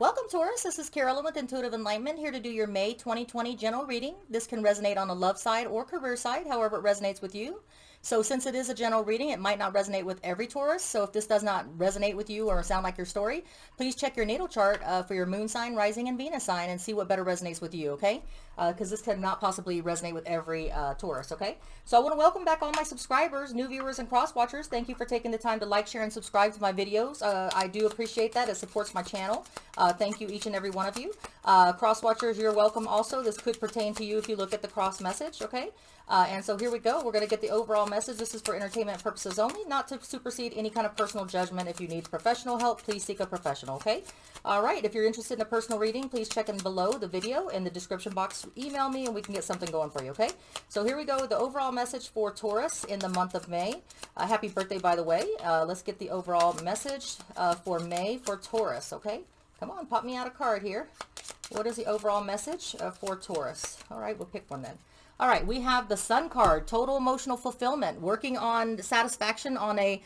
Welcome, Taurus. This is Carolyn with Intuitive Enlightenment, here to do your May 2020 general reading. This can resonate on the love side or career side, however it resonates with you. So since it is a general reading, it might not resonate with every Taurus. So if this does not resonate with you or sound like your story, please check your natal chart for your moon sign, rising, and Venus sign and see what better resonates with you, okay? Because this could not possibly resonate with every Taurus, okay? So I want to welcome back all my subscribers, new viewers, and cross-watchers. Thank you for taking the time to like, share, and subscribe to my videos. I do appreciate that. It supports my channel. Thank you, each and every one of you. Cross-watchers, you're welcome also. This could pertain to you if you look at the cross message, okay? And so here we go. We're going to get the overall message. This is for entertainment purposes only, not to supersede any kind of personal judgment. If you need professional help, please seek a professional, okay? All right. If you're interested in a personal reading, please check in below the video in the description box. Email me and we can get something going for you, okay? So here we go with the overall message for Taurus in the month of May. Happy birthday, by the way. Let's get the overall message for May for Taurus, okay? Come on, pop me out a card here. What is the overall message for Taurus? All right, we'll pick one then. All right, we have the Sun card, total emotional fulfillment, working on satisfaction on a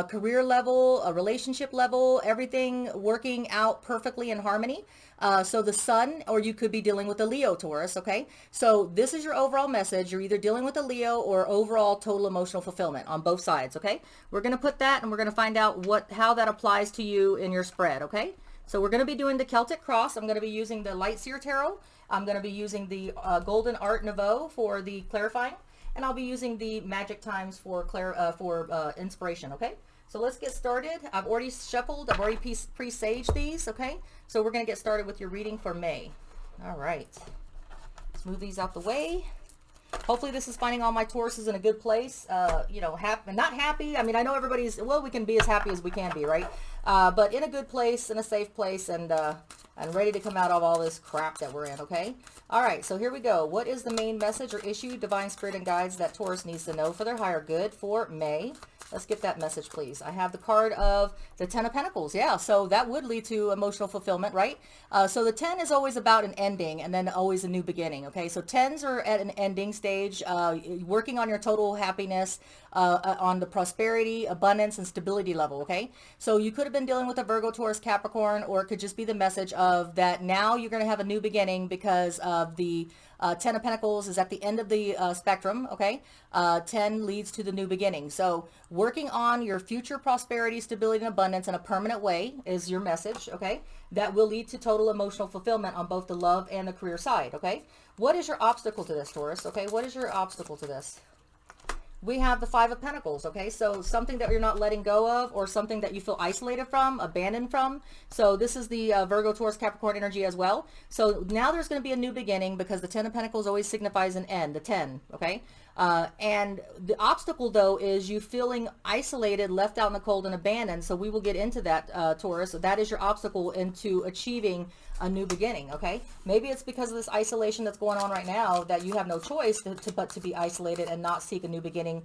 career level, a relationship level, everything working out perfectly in harmony. So the Sun, or you could be dealing with a Leo Taurus, okay? So this is your overall message. You're either dealing with a Leo or overall total emotional fulfillment on both sides, okay? We're going to put that and we're going to find out how that applies to you in your spread, okay? So we're going to be doing the Celtic Cross. I'm going to be using the Light Seer Tarot. I'm going to be using the Golden Art Nouveau for the clarifying. And I'll be using the Magic Times for inspiration, okay? So let's get started. I've already shuffled. I've already presaged these, okay? So we're going to get started with your reading for May. All right. Let's move these out the way. Hopefully this is finding all my Tauruses in a good place, you know, not happy. I mean, I know everybody's, well, we can be as happy as we can be, right? But in a good place, in a safe place, and ready to come out of all this crap that we're in, okay? All right, so here we go. What is the main message or issue, divine spirit and guides that Taurus needs to know for their higher good for May? Let's get that message, please. I have the card of the Ten of Pentacles. Yeah, so that would lead to emotional fulfillment, right? So the 10 is always about an ending and then always a new beginning, okay? So 10s are at an ending stage, working on your total happiness, on the prosperity, abundance, and stability level, okay? So you could have been dealing with a Virgo, Taurus, Capricorn, or it could just be the message of that now you're going to have a new beginning because of the Ten of Pentacles is at the end of the spectrum, okay? 10 leads to the new beginning. So working on your future prosperity, stability, and abundance in a permanent way is your message, okay? That will lead to total emotional fulfillment on both the love and the career side, okay? What is your obstacle to this, Taurus, okay? What is your obstacle to this? We have the Five of Pentacles, okay? So something that you're not letting go of or something that you feel isolated from, abandoned from. So this is the Virgo, Taurus, Capricorn energy as well. So now there's going to be a new beginning because the Ten of Pentacles always signifies an end, the 10, okay? And the obstacle, though, is you feeling isolated, left out in the cold, and abandoned. So we will get into that, Taurus. So that is your obstacle into achieving a new beginning, okay? Maybe it's because of this isolation that's going on right now that you have no choice but to be isolated and not seek a new beginning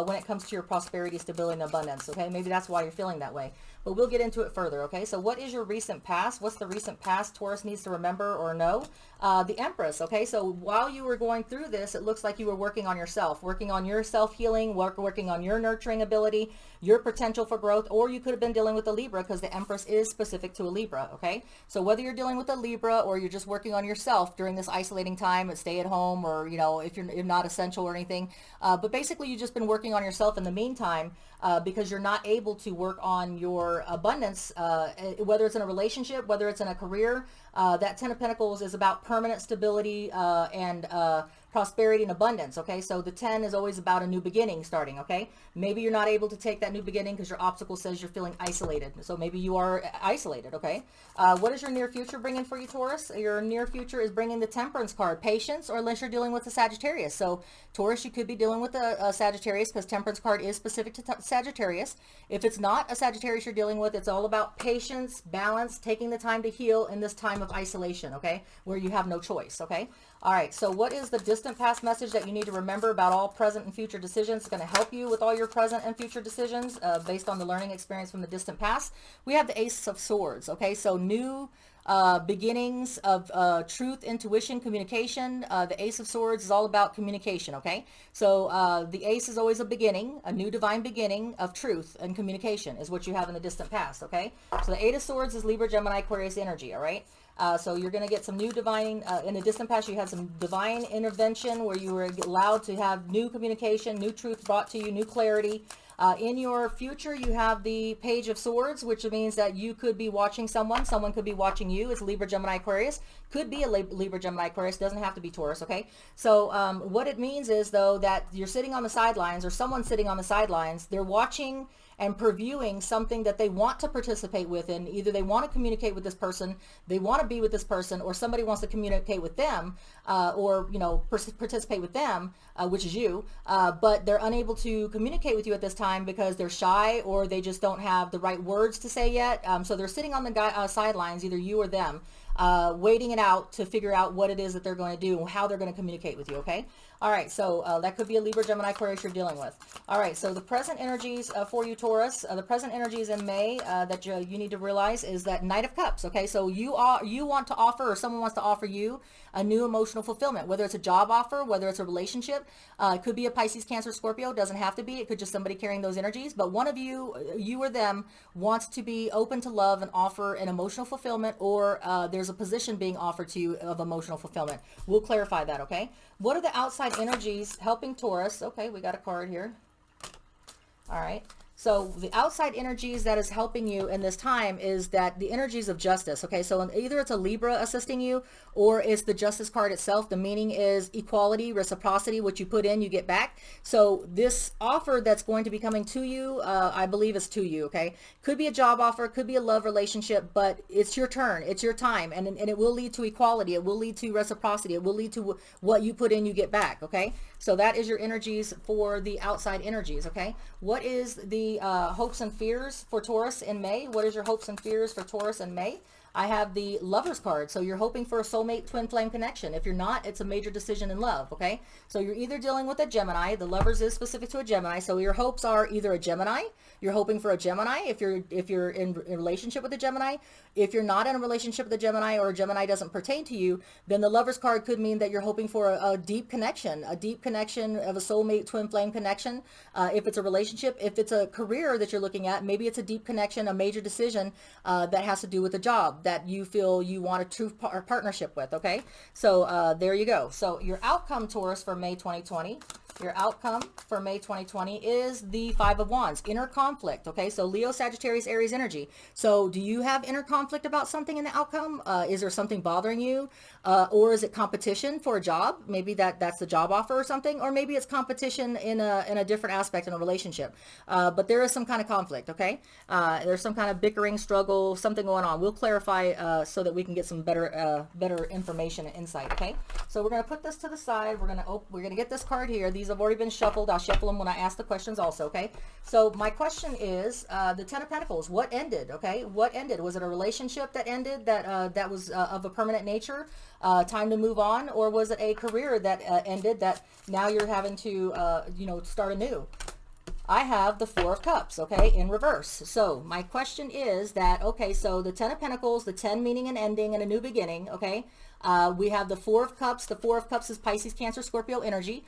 when it comes to your prosperity, stability, and abundance, okay? Maybe that's why you're feeling that way. But we'll get into it further, okay? So what is your recent past? What's the recent past Taurus needs to remember or know? The Empress, okay? So while you were going through this, it looks like you were working on yourself, working on your self-healing, working on your nurturing ability, your potential for growth, or you could have been dealing with a Libra because the Empress is specific to a Libra, okay? So whether you're dealing with a Libra or you're just working on yourself during this isolating time at stay at home, or, you know, if you're not essential or anything, but basically you've just been working on yourself in the meantime because you're not able to work on your abundance, whether it's in a relationship, whether it's in a career. That Ten of Pentacles is about permanent stability and prosperity and abundance, okay? So the 10 is always about a new beginning starting, okay? Maybe you're not able to take that new beginning because your obstacle says you're feeling isolated. So maybe you are isolated, okay? What is your near future bringing for you, Taurus? Your near future is bringing the Temperance card, patience, or unless you're dealing with a Sagittarius. So Taurus, you could be dealing with a Sagittarius because Temperance card is specific to Sagittarius. If it's not a Sagittarius you're dealing with, it's all about patience, balance, taking the time to heal in this time of isolation, okay? Where you have no choice, okay? All right, so what is the distant past message that you need to remember about all present and future decisions? It's going to help you with all your present and future decisions based on the learning experience from the distant past. We have the Ace of Swords, okay? So new beginnings of truth, intuition, communication. The Ace of Swords is all about communication, okay? So the Ace is always a beginning, a new divine beginning of truth and communication is what you have in the distant past, okay? So the Eight of Swords is Libra, Gemini, Aquarius energy, all right? So you're going to get some new divine, in the distant past, you had some divine intervention where you were allowed to have new communication, new truth brought to you, new clarity. In your future, you have the Page of Swords, which means that you could be watching someone could be watching you. It's Libra, Gemini, Aquarius. Could be a Libra, Gemini, Aquarius. Doesn't have to be Taurus, okay? So what it means is, though, that you're sitting on the sidelines, or someone's sitting on the sidelines. They're watching and previewing something that they want to participate with in. Either they want to communicate with this person, they want to be with this person, or somebody wants to communicate with them, or, you know, participate with them, which is you, but they're unable to communicate with you at this time because they're shy, or they just don't have the right words to say yet. So they're sitting on the sidelines, either you or them, waiting it out to figure out what it is that they're going to do and how they're going to communicate with you, okay? All right, so that could be a Libra, Gemini, Aquarius you're dealing with. All right, so the present energies for you, Taurus, the present energies in May that you need to realize is that Knight of Cups, okay? So you want to offer, or someone wants to offer you a new emotional fulfillment, whether it's a job offer, whether it's a relationship. It could be a Pisces, Cancer, Scorpio. Doesn't have to be. It could just somebody carrying those energies. But one of you, you or them, wants to be open to love and offer an emotional fulfillment, or there's a position being offered to you of emotional fulfillment. We'll clarify that, okay? What are the outside energies helping Taurus? Okay, we got a card here. All right. So the outside energies that is helping you in this time is that the energies of justice. Okay, so either it's a Libra assisting you, or it's the Justice card itself. The meaning is equality, reciprocity. What you put in, you get back. So this offer that's going to be coming to you, I believe is to you, okay? Could be a job offer, could be a love relationship, but it's your turn. It's your time, and it will lead to equality. It will lead to reciprocity. It will lead to what you put in, you get back, okay? So that is your energies for the outside energies, okay? What is the hopes and fears for Taurus in May? What is your hopes and fears for Taurus in May? I have the Lovers card. So you're hoping for a soulmate twin flame connection. If you're not, it's a major decision in love, okay? So you're either dealing with a Gemini. The Lovers is specific to a Gemini. So your hopes are either a Gemini. You're hoping for a Gemini if you're in a relationship with a Gemini. If you're not in a relationship with a Gemini, or a Gemini doesn't pertain to you, then the Lovers card could mean that you're hoping for a deep connection of a soulmate twin flame connection. If it's a relationship, if it's a career that you're looking at, maybe it's a deep connection, a major decision that has to do with a job that you feel you want a true partnership with, okay? So there you go. So your outcome, Taurus, for May 2020, your outcome for May 2020 is the Five of Wands, inner conflict, okay? So Leo, Sagittarius, Aries energy. So do you have inner conflict about something in the outcome? Is there something bothering you? Or is it competition for a job? Maybe that's the job offer or something, or maybe it's competition in a different aspect in a relationship. But there is some kind of conflict, okay? There's some kind of bickering, struggle, something going on. We'll clarify so that we can get some better information and insight, okay? So we're going to put this to the side. We're going to get this card here. These have already been shuffled. I'll shuffle them when I ask the questions also, okay? So my question is the Ten of Pentacles. What ended, okay? What ended? Was it a relationship that ended that was of a permanent nature? Time to move on? Or was it a career that ended that now you're having to, start anew? I have the Four of Cups, okay, in reverse. So my question is that, okay, so the Ten of Pentacles, the 10 meaning an ending and a new beginning, okay? We have the Four of Cups. The Four of Cups is Pisces, Cancer, Scorpio energy.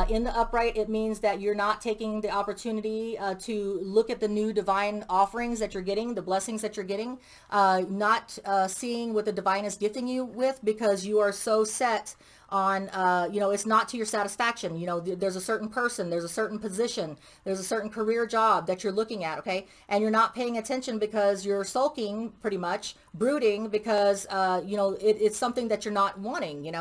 In the upright, it means that you're not taking the opportunity to look at the new divine offerings that you're getting, the blessings that you're getting, not seeing what the divine is gifting you with, because you are so set on, it's not to your satisfaction. There's a certain person, there's a certain position, there's a certain career job that you're looking at, okay? And you're not paying attention because you're sulking, pretty much, brooding, because, it's something that you're not wanting,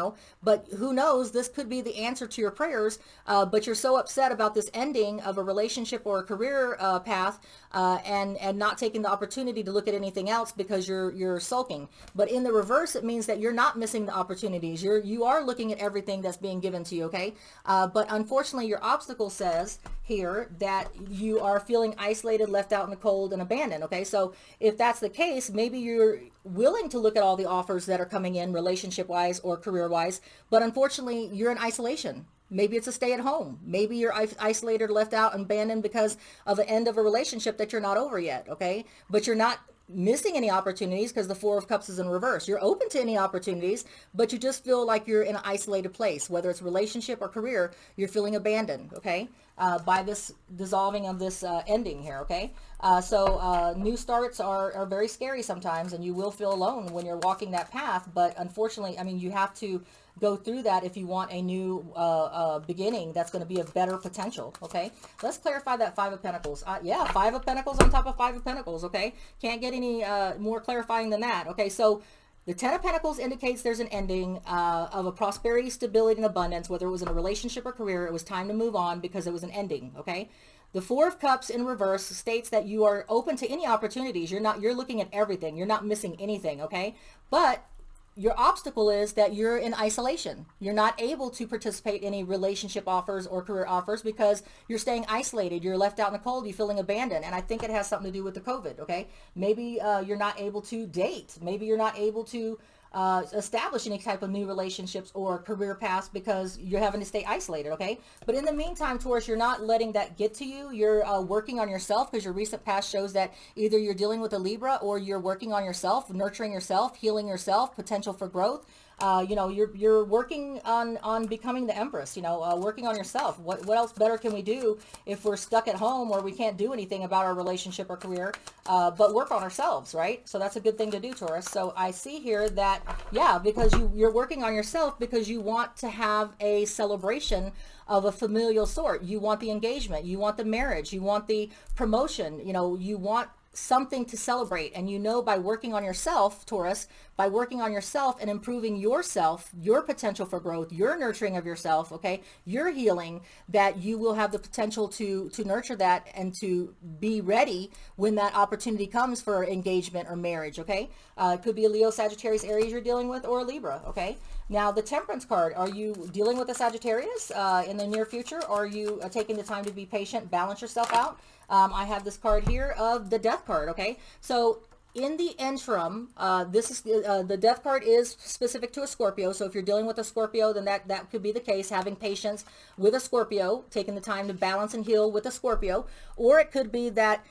But who knows, this could be the answer to your prayers, but you're so upset about this ending of a relationship or a career path, and not taking the opportunity to look at anything else because you're sulking. But in the reverse, it means that you're not missing the opportunities. You are looking at everything that's being given to you, okay? But unfortunately, your obstacle says here that you are feeling isolated, left out in the cold, and abandoned, okay? So if that's the case, maybe you're willing to look at all the offers that are coming in relationship-wise or career-wise, but unfortunately, you're in isolation. Maybe it's a stay at home. Maybe you're isolated, left out, and abandoned because of the end of a relationship that you're not over yet, okay? But you're not missing any opportunities because the Four of Cups is in reverse. You're open to any opportunities, but you just feel like you're in an isolated place, whether it's relationship or career. You're feeling abandoned, okay, by this dissolving of this ending here, okay. So new starts are very scary sometimes, and you will feel alone when you're walking that path. But unfortunately, I mean, you have to go through that if you want a new beginning that's going to be a better potential, okay? Let's clarify that Five of Pentacles. Yeah, Five of Pentacles on top of Five of Pentacles, okay? Can't get any more clarifying than that, okay? So the Ten of Pentacles indicates there's an ending of a prosperity, stability, and abundance, whether it was in a relationship or career. It was time to move on because it was an ending, okay? The Four of Cups in reverse states that you are open to any opportunities. You're looking at everything. You're not missing anything, okay? But your obstacle is that you're in isolation. You're not able to participate in any relationship offers or career offers because you're staying isolated. You're left out in the cold. You're feeling abandoned. And I think it has something to do with the COVID, okay? Maybe you're not able to date. Maybe you're not able to establish any type of new relationships or career paths because you're having to stay isolated, okay? But in the meantime, Taurus, you're not letting that get to you. You're working on yourself because your recent past shows that either you're dealing with a Libra or you're working on yourself, nurturing yourself, healing yourself, potential for growth. You know, you're working on becoming the Empress, you know, working on yourself. What else better can we do if we're stuck at home or we can't do anything about our relationship or career, but work on ourselves, right? So that's a good thing to do, Taurus. So I see here that, yeah, because you're working on yourself because you want to have a celebration of a familial sort. You want the engagement, you want the marriage, you want the promotion, you know, you want something to celebrate. And you know, by working on yourself, Taurus, by working on yourself and improving yourself, your potential for growth, your nurturing of yourself, okay, your healing, that you will have the potential to nurture that and to be ready when that opportunity comes for engagement or marriage, okay? It could be a Leo, Sagittarius, Aries you're dealing with, or a Libra, okay? Now, the Temperance card, are you dealing with a Sagittarius in the near future? Or are you taking the time to be patient, balance yourself out? I have this card here of the Death card, okay? So in the interim, this is the Death card is specific to a Scorpio. So if you're dealing with a Scorpio, then that could be the case, having patience with a Scorpio, taking the time to balance and heal with a Scorpio. Or it could be that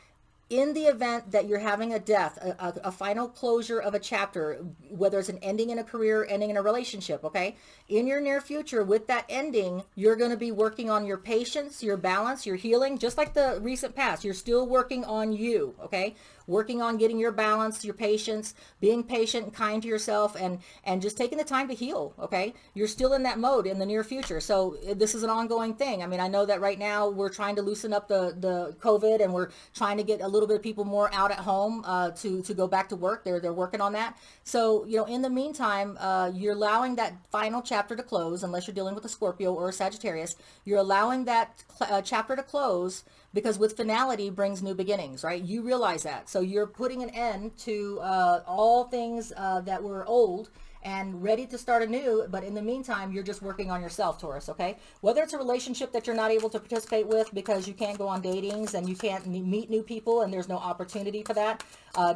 in the event that you're having a death, a final closure of a chapter, whether it's an ending in a career, ending in a relationship, okay? In your near future, with that ending, you're going to be working on your patience, your balance, your healing, just like the recent past. You're still working on you, okay? Working on getting your balance, your patience, being patient and kind to yourself, and just taking the time to heal, okay? You're still in that mode in the near future. So this is an ongoing thing. I mean, I know that right now we're trying to loosen up the COVID, and we're trying to get a little bit of people more out at home to go back to work. They're working on that. So, you know, in the meantime, you're allowing that final chapter to close, unless you're dealing with a Scorpio or a Sagittarius. You're allowing that chapter to close, because with finality brings new beginnings, right? You realize that. So you're putting an end to all things that were old and ready to start anew. But in the meantime, you're just working on yourself, Taurus, okay? Whether it's a relationship that you're not able to participate with because you can't go on datings and you can't meet new people and there's no opportunity for that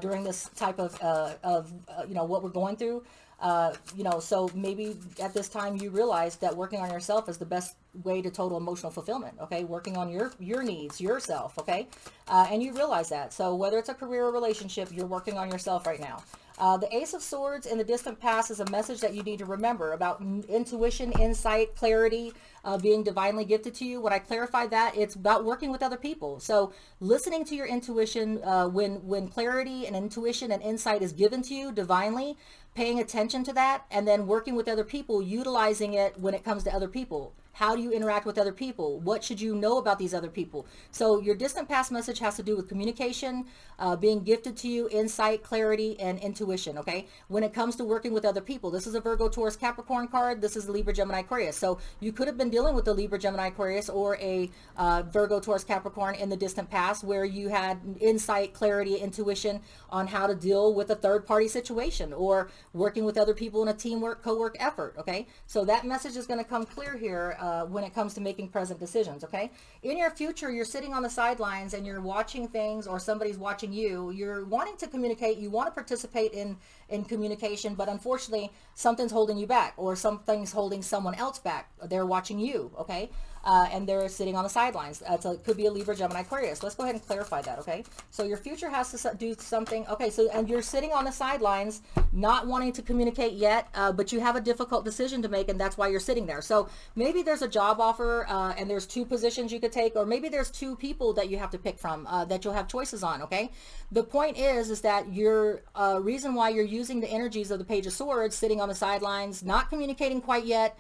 during this type of you know, what we're going through. You know, so maybe at this time you realize that working on yourself is the best way to total emotional fulfillment, okay? Working on your needs, yourself, okay? And you realize that. So whether it's a career or relationship, you're working on yourself right now. The Ace of Swords in the distant past is a message that you need to remember about intuition, insight, clarity, being divinely gifted to you. When I clarify that, it's about working with other people. So listening to your intuition, when clarity and intuition and insight is given to you divinely, paying attention to that, and then working with other people, utilizing it when it comes to other people. How do you interact with other people? What should you know about these other people? So your distant past message has to do with communication, being gifted to you, insight, clarity, and intuition, okay? When it comes to working with other people, this is a Virgo, Taurus, Capricorn card. This is Libra, Gemini, Aquarius. So you could have been dealing with a Libra, Gemini, Aquarius, or a Virgo, Taurus, Capricorn in the distant past, where you had insight, clarity, intuition on how to deal with a third-party situation, or working with other people in a teamwork, co-work effort, okay? So that message is going to come clear here when it comes to making present decisions, okay? In your future, you're sitting on the sidelines and you're watching things, or somebody's watching you. You're wanting to communicate. You want to participate in communication, but unfortunately, something's holding you back, or something's holding someone else back. They're watching you, okay? and they're sitting on the sidelines. So it could be a Libra, Gemini, Aquarius. Let's go ahead and clarify that, okay? So your future has to do something. Okay, so and you're sitting on the sidelines, not wanting to communicate yet, but you have a difficult decision to make, and that's why you're sitting there. So maybe there's a job offer, and there's two positions you could take, or maybe there's two people that you have to pick from, that you'll have choices on, okay? The point is that your reason why you're using the energies of the Page of Swords, sitting on the sidelines, not communicating quite yet,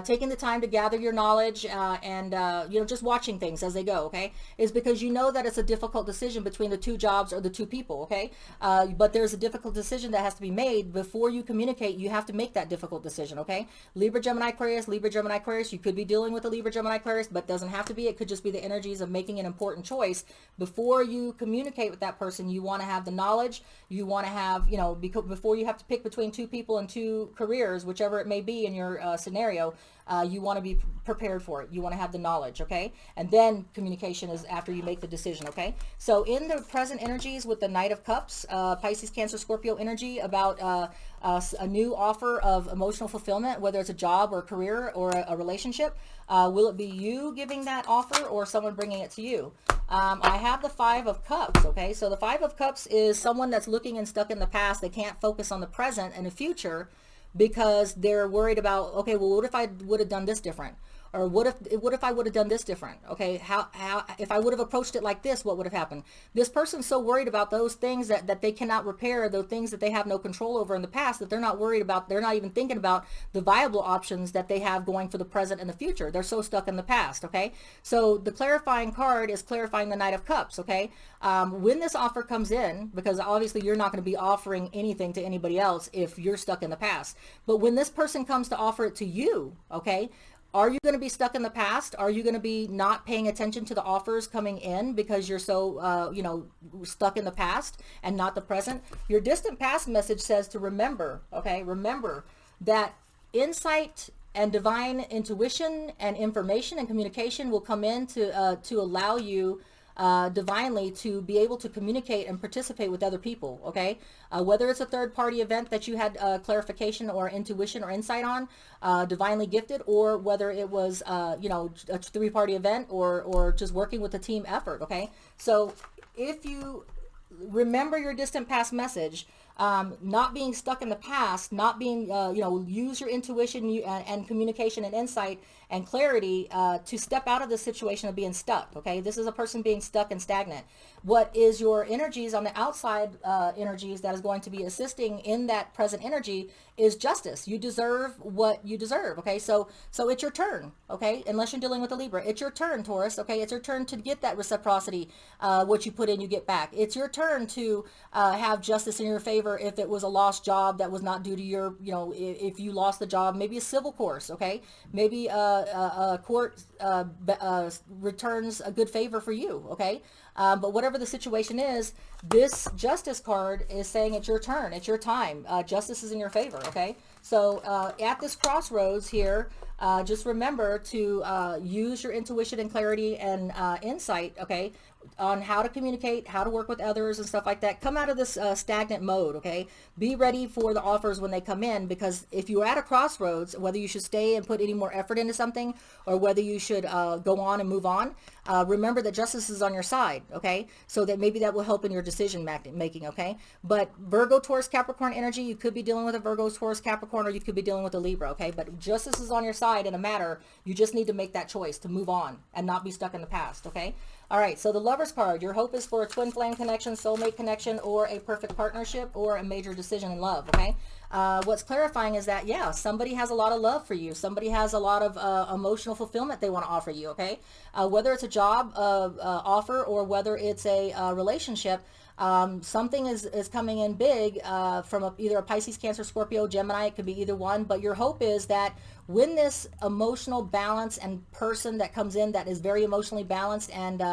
taking the time to gather your knowledge, and you know, just watching things as they go, okay, is because you know that it's a difficult decision between the two jobs or the two people, okay? But there's a difficult decision that has to be made before you communicate. You have to make that difficult decision, okay? Libra, Gemini, Aquarius, Libra, Gemini, Aquarius. You could be dealing with a Libra, Gemini, Aquarius, but doesn't have to be. It could just be the energies of making an important choice. Before you communicate with that person, you want to have the knowledge. You want to have, you know, before you have to pick between two people and two careers, whichever it may be in your scenario, you want to be prepared for it. You want to have the knowledge, okay? And then communication is after you make the decision, okay? So in the present energies with the Knight of Cups, Pisces, Cancer, Scorpio energy about a new offer of emotional fulfillment, whether it's a job or a career or a relationship. Will it be you giving that offer or someone bringing it to you? I have the Five of Cups, okay? So the Five of Cups is someone that's looking and stuck in the past. They can't focus on the present and the future, because they're worried about, okay, well, what if I would have done this different? Or what if I would have done this different? Okay, how if I would have approached it like this, what would have happened? This person's so worried about those things that they cannot repair, those things that they have no control over in the past, that they're not worried about. They're not even thinking about the viable options that they have going for the present and the future. They're so stuck in the past, okay? So the clarifying card is clarifying the Knight of Cups, okay? When this offer comes in, because obviously you're not going to be offering anything to anybody else if you're stuck in the past, but when this person comes to offer it to you, okay, are you going to be stuck in the past? Are you going to be not paying attention to the offers coming in because you're so, you know, stuck in the past and not the present? Your distant past message says to remember, okay? Remember that insight and divine intuition and information and communication will come in to allow you divinely to be able to communicate and participate with other people, okay? Whether it's a third-party event that you had clarification or intuition or insight on, divinely gifted, or whether it was, you know, a three-party event or just working with a team effort, okay? So if you remember your distant past message, not being stuck in the past, not being, you know, use your intuition and communication and insight and clarity to step out of the situation of being stuck, okay? This is a person being stuck and stagnant. What is your energies on the outside energies that is going to be assisting in that present energy is justice. You deserve what you deserve, okay? So it's your turn, okay? Unless you're dealing with a Libra. It's your turn, Taurus, okay? It's your turn to get that reciprocity. What you put in, you get back. It's your turn to have justice in your favor if it was a lost job that was not due to your, you know, if you lost the job, maybe a civil course, okay? Maybe a court returns a good favor for you, okay? But whatever the situation is, this justice card is saying it's your turn, it's your time. Justice is in your favor, okay? So at this crossroads here, just remember to use your intuition and clarity and insight, okay, on how to communicate, how to work with others and stuff like that. Come out of this stagnant mode, okay? Be ready for the offers when they come in, because if you're at a crossroads, whether you should stay and put any more effort into something or whether you should go on and move on, remember that justice is on your side, okay? So that maybe that will help in your decision making, okay? But Virgo, Taurus, Capricorn energy, you could be dealing with a Virgo, Taurus, Capricorn, or you could be dealing with a Libra, okay? But justice is on your side in a matter. You just need to make that choice to move on and not be stuck in the past, okay? All right, so the Lover's card, your hope is for a twin flame connection, soulmate connection, or a perfect partnership, or a major decision in love, okay? What's clarifying is that, yeah, somebody has a lot of love for you. Somebody has a lot of emotional fulfillment they want to offer you, okay? Whether it's a job offer or whether it's a relationship, something is coming in big from either a Pisces, Cancer, Scorpio, Gemini. It could be either one, but your hope is that when this emotional balance and person that comes in that is very emotionally balanced and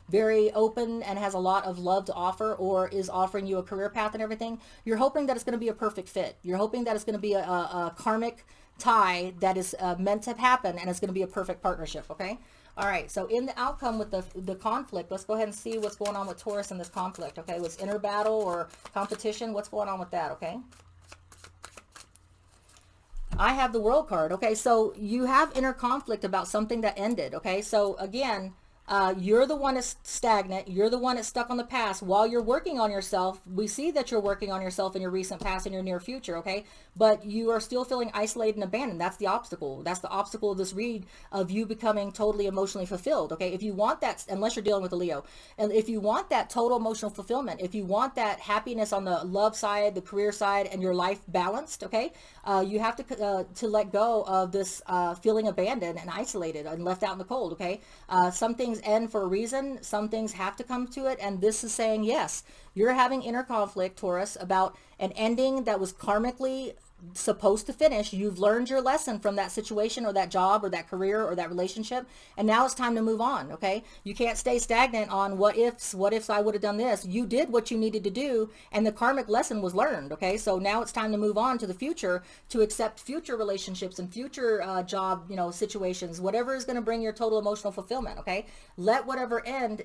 very open and has a lot of love to offer, or is offering you a career path and everything, you're hoping that it's going to be a perfect fit. You're hoping that it's going to be a karmic tie that is meant to happen, and it's going to be a perfect partnership, okay? All right, so in the outcome with the conflict, let's go ahead and see what's going on with Taurus in this conflict, okay? Was inner battle or competition? What's going on with that, okay? I have the World card. Okay, so you have inner conflict about something that ended. Okay, so again, you're the one that's stagnant. You're the one that's stuck on the past. While you're working on yourself, we see that you're working on yourself in your recent past and your near future, okay? But you are still feeling isolated and abandoned. That's the obstacle. That's the obstacle of this read, of you becoming totally emotionally fulfilled, okay? If you want that, unless you're dealing with a Leo, and if you want that total emotional fulfillment, if you want that happiness on the love side, the career side, and your life balanced, okay, you have to let go of this feeling abandoned and isolated and left out in the cold, okay? Some things end for a reason. Some things have to come to it. And this is saying, yes, you're having inner conflict, Taurus, about an ending that was karmically supposed to finish. You've learned your lesson from that situation or that job or that career or that relationship, and now it's time to move on. Okay, you can't stay stagnant on what ifs I would have done this. You did what you needed to do, and the karmic lesson was learned. Okay, so now it's time to move on to the future, to accept future relationships and future job situations, whatever is going to bring your total emotional fulfillment. Okay, let whatever end.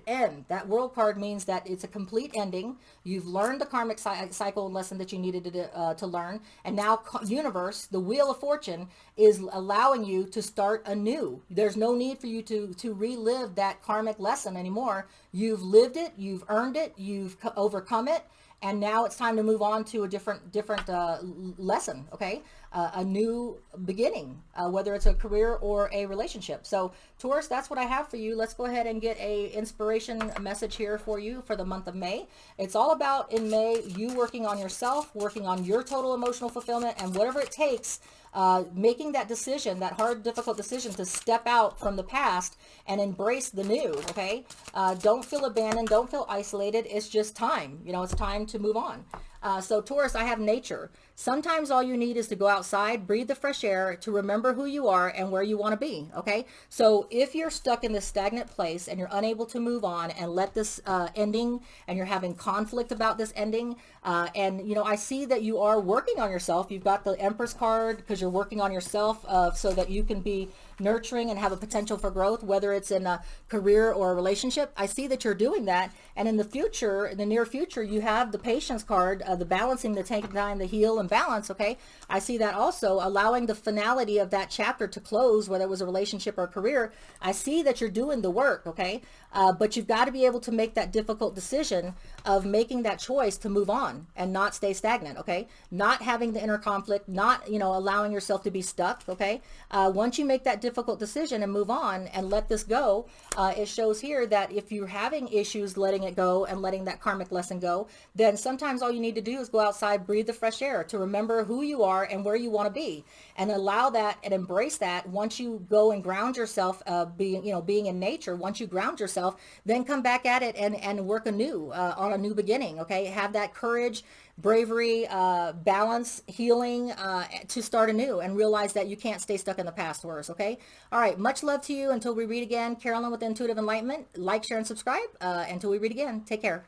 That World card means that it's a complete ending. You've learned the karmic cycle and lesson that you needed to learn, and now universe, the wheel of fortune, is allowing you to start anew. There's no need for you to relive that karmic lesson anymore. You've lived it, you've earned it, you've overcome it, and now it's time to move on to a different lesson. Okay, a new beginning, whether it's a career or a relationship. So Taurus, that's what I have for you. Let's go ahead and get a inspiration message here for you for the month of May. It's all about, in May, you working on yourself, working on your total emotional fulfillment, and whatever it takes, making that decision, that hard, difficult decision to step out from the past and embrace the new. Okay, don't feel abandoned, don't feel isolated. It's just time. It's time to move on. So Taurus, I have nature. Sometimes all you need is to go outside, breathe the fresh air, to remember who you are and where you want to be. Okay, so if you're stuck in this stagnant place and you're unable to move on and let this ending, and you're having conflict about this ending, and I see that you are working on yourself. You've got the Empress card because you're working on yourself, so that you can be nurturing and have a potential for growth, whether it's in a career or a relationship. I see that you're doing that, and in the future, in the near future, you have the Patience card, the balancing, the taking time to heal and balance. Okay, I see that also allowing the finality of that chapter to close, whether it was a relationship or a career. I see that you're doing the work. Okay, but you've got to be able to make that difficult decision of making that choice to move on and not stay stagnant. Okay, not having the inner conflict, not allowing yourself to be stuck. Okay, once you make that difficult decision and move on and let this go, it shows here that if you're having issues letting it go and letting that karmic lesson go, then sometimes all you need to do is go outside, breathe the fresh air, to remember who you are and where you want to be, and allow that and embrace that. Once you go and ground yourself, being in nature, once you ground yourself, then come back at it and work anew, on a new beginning. Okay, have that courage, bravery, balance, healing, to start anew, and realize that you can't stay stuck in the past. Worse. Okay, all right, much love to you. Until we read again, Carolyn with Intuitive Enlightenment. Like, share, and subscribe. Until we read again, take care.